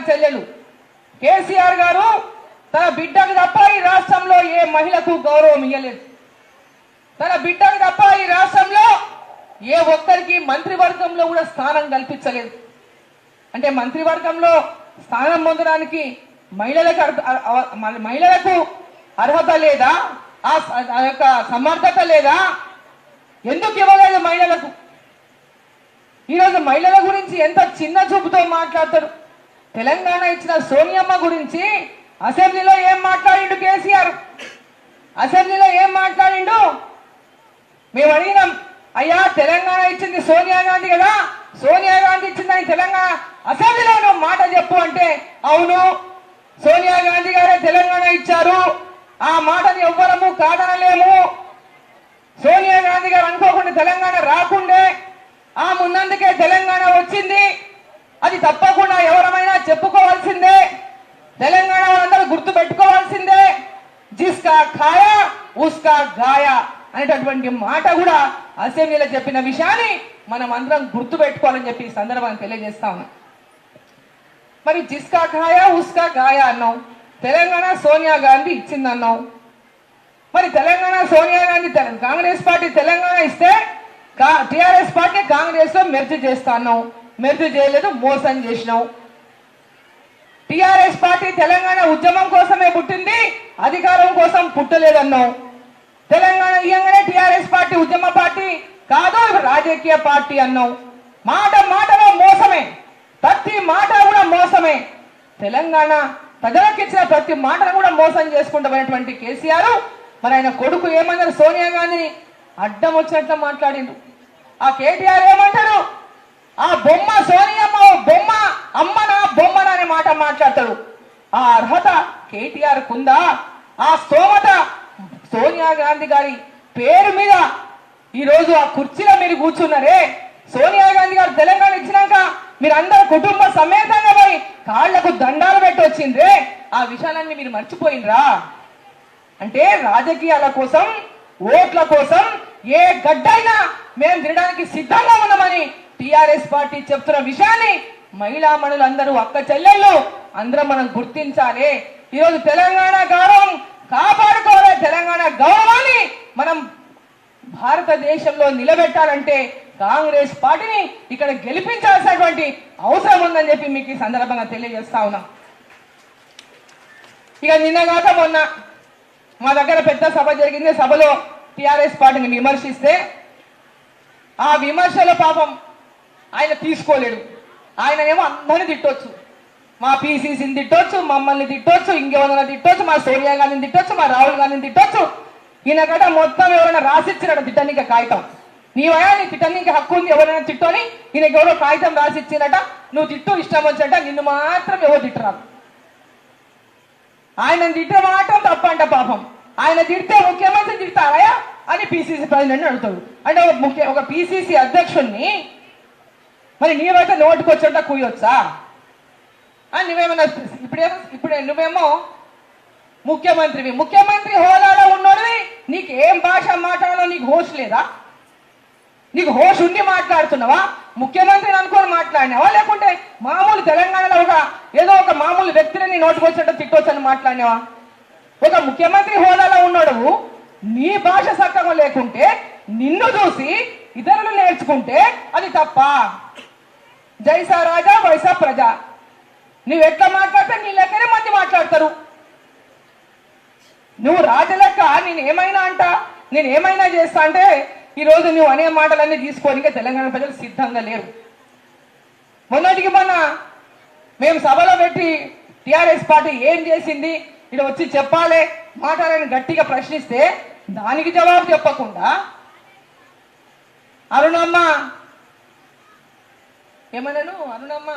చెల్లెలు కేసీఆర్ గారు తన బిడ్డకు తప్ప ఈ రాష్ట్రంలో ఏ మహిళకు గౌరవం ఇవ్వలేదు. తన బిడ్డకు తప్ప ఈ రాష్ట్రంలో ఏ ఒక్కరికి మంత్రివర్గంలో కూడా స్థానం కల్పించలేదు. అంటే మంత్రివర్గంలో స్థానం పొందడానికి మహిళలకు అర్హత లేదా? ఆ యొక్క సమర్థత లేదా? ఎందుకు ఇవ్వలేదు మహిళలకు? ఈరోజు మహిళల గురించి ఎంత చిన్న చూపుతో మాట్లాడతారు. తెలంగాణ ఇచ్చిన సోనియమ్మ గురించి అసెంబ్లీలో ఏం మాట్లాడిండు కేసీఆర్? అసెంబ్లీలో ఏం మాట్లాడిండు? మేము అడిగినాం, అయ్యా తెలంగాణ ఇచ్చింది సోనియా గాంధీ కదా, సోనియా గాంధీ ఇచ్చిందని తెలంగాణ అసెంబ్లీలో నువ్వు మాట చెప్పు అంటే, అవును సోనియా గాంధీ గారే తెలంగాణ ఇచ్చారు, ఆ మాటని ఎవ్వరము కాదనలేము. సోనియా గాంధీ గారు అనుకోకుండా తెలంగాణ రాకుండే ఆ ముందందుకే తెలంగాణ వచ్చింది, అది తప్పకుండా ఎవరమైనా చెప్పుకోవాల్సిందే, తెలంగాణ వాళ్ళందరూ గుర్తు పెట్టుకోవాల్సిందే. జిస్కా ఖాయా ఉస్కా గాయా అనేటటువంటి మాట కూడా అసెంబ్లీలో చెప్పిన విషయాన్ని మనం అందరం గుర్తు పెట్టుకోవాలని చెప్పి ఈ సందర్భాన్ని తెలియజేస్తా ఉన్నాం. మరి జిస్కా ఖాయా ఉస్కా గాయా అన్నావు, తెలంగాణ సోనియా గాంధీ ఇచ్చిందన్నావు. మరి తెలంగాణ సోనియా గాంధీ కాంగ్రెస్ పార్టీ తెలంగాణ ఇస్తే టిఆర్ఎస్ పార్టీ కాంగ్రెస్ లో మెర్జ్ చేస్తా అన్నావు, మెర్జ్ చేయలేదు, మోసం చేసినావు. టిఆర్ఎస్ పార్టీ తెలంగాణ ఉద్యమం కోసమే పుట్టింది, అధికారం కోసం పుట్టలేదన్నావు. తెలంగాణ ఇయ్యంగానే టిఆర్ఎస్ పార్టీ ఉద్యమ పార్టీ కాదు, రాజకీయ పార్టీ అన్నావు. మాట మాటలో మోసమే, ప్రతి మాట కూడా మోసమే. తెలంగాణ ప్రజలకు ఇచ్చిన ప్రతి మాటను కూడా మోసం చేసుకుంటూ పోయినటువంటి కేసీఆర్ మరి ఆయన కొడుకు ఏమన్నారు? సోనియా గాంధీని అడ్డం వచ్చినట్లు మాట్లాడిండు. ఆ కేటీఆర్ ఏమంటాడు? ఆ బొమ్మ సోనియమ్మ బొమ్మ, అమ్మనా బొమ్మనా అనే మాట మాట్లాడతాడు. ఆ అర్హత కేటీఆర్ కుందా? ఆ స్తోమత సోనియా గాంధీ గారి పేరు మీద ఈరోజు ఆ కుర్చీలో మీరు కూర్చున్నారే, సోనియా గాంధీ గారు తెలంగాణ ఇచ్చినాక మీరందరూ కుటుంబ సమేతంగా పోయి కాళ్లకు దండాలు పెట్టి వచ్చిండ్రే, ఆ విషయాలన్నీ మీరు మర్చిపోయినరా? అంటే రాజకీయాల కోసం, ఓట్ల కోసం ఏ గడ్డైనా మేము తినడానికి సిద్ధంగా ఉన్నామని టిఆర్ఎస్ పార్టీ చెప్తున్న విషయాన్ని మహిళా మనులందరూ, అక్క చెల్లెళ్ళు అందరం మనం గుర్తించాలి. ఈరోజు తెలంగాణ గౌరవం కాపాడుకోవాలి, తెలంగాణ గౌరవాన్ని మనం భారతదేశంలో నిలబెట్టాలంటే కాంగ్రెస్ పార్టీని ఇక్కడ గెలిపించాల్సినటువంటి అవసరం ఉందని చెప్పి మీకు ఈ సందర్భంగా తెలియజేస్తా ఉన్నాం. ఇక నిన్నగాక మొన్న మా దగ్గర పెద్ద సభ జరిగింది. సభలో టిఆర్ఎస్ పార్టీని విమర్శిస్తే ఆ విమర్శల పాపం ఆయన తీసుకోలేడు. ఆయన ఏమో అందరిని తిట్టొచ్చు, మా పిసిసిని తిట్టొచ్చు, మమ్మల్ని తిట్టొచ్చు, ఇంకెవరైనా తిట్టొచ్చు, మా సోనియా గాంధీని తిట్టొచ్చు, మా రాహుల్ గాంధీని తిట్టొచ్చు. ఈయనకట మొత్తం ఎవరైనా రాసిచ్చినట తిట్టనీక కాగితం, నీవయా నీ తిట్టనీకి హక్కు ఉంది, ఎవరైనా తిట్టని ఈయనకి ఎవరో కాగితం రాసిచ్చినట, నువ్వు తిట్టు ఇష్టం వచ్చట, నిన్ను మాత్రం ఎవరు తిట్టరాదు. ఆయన తిట్టే మాత్రం తప్పంట పాపం. ఆయన తిడితే ముఖ్యమంత్రి తిడతారయా అని పిసిసి ప్రెసిడెంట్ అడుగుతాడు. అంటే ఒక పిసిసి అధ్యక్షుడిని మరి నీవైతే నోటుకొచ్చట కూయొచ్చా? అని నువ్వేమన్నా ఇప్పుడే నువ్వేమో ముఖ్యమంత్రివి, ముఖ్యమంత్రి హోదాలో ఉన్నోడివి, నీకేం భాష మాట్లాడాలో నీకు హోష్ లేదా? నీకు హోష్ ఉండి మాట్లాడుతున్నావా? ముఖ్యమంత్రిని అనుకోని మాట్లాడినావా, లేకుంటే మామూలు తెలంగాణలో ఏదో ఒక మామూలు వ్యక్తిని నీ నోటుకొచ్చినట్టు తిట్టొచ్చని మాట్లాడినావా? ఒక ముఖ్యమంత్రి హోదాలో ఉన్నాడు, నీ భాష సక్రమం లేకుంటే నిన్ను చూసి ఇతరులు నేర్చుకుంటే అది తప్ప? జైసా రాజా వైసా ప్రజా. నువ్వు ఎట్లా మాట్లాడితే నీ లెక్కనే మంది మాట్లాడతారు. నువ్వు రాజలెక్క నేనేమైనా అంట, నేనేమైనా చేస్తా అంటే ఈరోజు నువ్వు అనే మాటలన్నీ తీసుకోనికే తెలంగాణ ప్రజలు సిద్ధంగా లేరు. మొన్నటికి మొన్న మేము సభలో పెట్టి టిఆర్ఎస్ పార్టీ ఏం చేసింది ఇక్కడ వచ్చి చెప్పాలి మాట్లాడాలని గట్టిగా ప్రశ్నిస్తే దానికి జవాబు చెప్పకుండా అరుణమ్మ ఏమన్నాను, అరుణమ్మ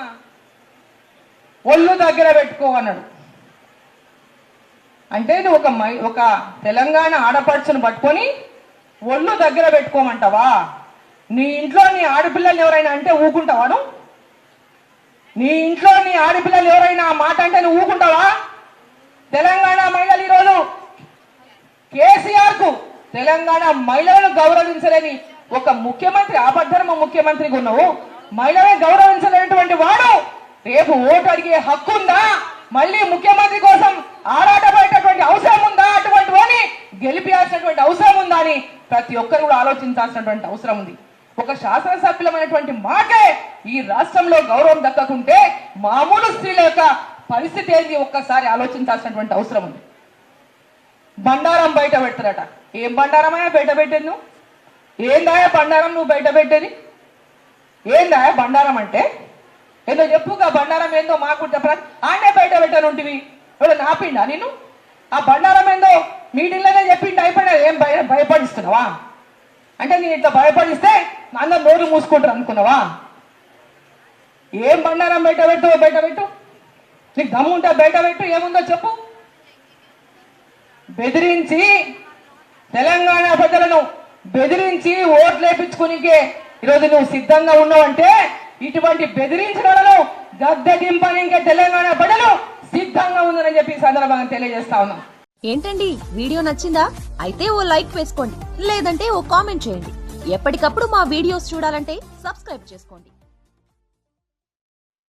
ఒళ్ళు దగ్గర పెట్టుకో అన్నాడు. అంటే నువ్వు ఒక తెలంగాణ ఆడపడుచును పట్టుకొని ఒళ్ళు దగ్గర పెట్టుకోమంటావా? నీ ఇంట్లో నీ ఆడపిల్లలు ఎవరైనా అంటే ఊకుంటావాను? నీ ఇంట్లో నీ ఆడపిల్లలు ఎవరైనా ఆ మాట అంటే నువ్వు ఊకుంటావా? తెలంగాణ మహిళలు ఈరోజు కేసీఆర్ కు తెలంగాణ మహిళలను గౌరవించలేని ఒక ముఖ్యమంత్రి, ఆపద్ధర్మ ముఖ్యమంత్రిగా ఉన్నావు, మహిళలను గౌరవించలేనటువంటి వాడు రేపు ఓటు అడిగే హక్కు ఉందా? మళ్ళీ ముఖ్యమంత్రి కోసం ఆరాటపడేటటువంటి అవసరం ఉందా? అటువంటి వాని గెలిపించాల్సినటువంటి అవసరం ఉందా అని ప్రతి ఒక్కరు కూడా ఆలోచించాల్సినటువంటి అవసరం ఉంది. ఒక శాసనసభ్యులమైనటువంటి మాకే ఈ రాష్ట్రంలో గౌరవం దక్కకుంటే మామూలు స్త్రీల యొక్క పరిస్థితి ఏంది ఒక్కసారి ఆలోచించాల్సినటువంటి అవసరం ఉంది. బండారం బయట పెడతారట. ఏం బండారమైనా బయట పెట్టేది నువ్వు? ఏందా బండారం నువ్వు బయట పెట్టేది? ఏందా బండారం అంటే ఏదో చెప్పుగా బండారం ఏందో మాకు చెప్పరాదు. ఆడే బయట పెట్టనుంటివి ఎవడో నాపిండా నేను? ఆ బండారం ఏందో మీటింగ్లోనే చెప్పిండి అయిపోయినా ఏం భయపడిస్తున్నావా? అంటే నేను ఇట్లా భయపడిస్తే అందరు నోరు మూసుకుంటారు అనుకున్నావా? ఏం బండారం బయట పెట్టు. నీకు దమ్ము ఉంటే బయట పెట్టు, ఏముందో చెప్పు. బెదిరించి తెలంగాణ ప్రజలను బెదిరించి ఓట్లు వేయించుకునికే ఈరోజు నువ్వు సిద్ధంగా ఉన్నావంటే ఇటువంటి బెదిరించడాలను గద్దె దింపనికే తెలంగాణ ప్రజలు సిద్ధంగా ఉందని చెప్పి ఈ సందర్భంగా తెలియజేస్తా ఉన్నాం. ఏంటండి వీడియో నచ్చిందా? అయితే ఓ లైక్ వేసుకోండి, లేదంటే ఓ కామెంట్ చేయండి. ఎప్పటికప్పుడు మా వీడియోస్ చూడాలంటే సబ్స్క్రైబ్ చేసుకోండి.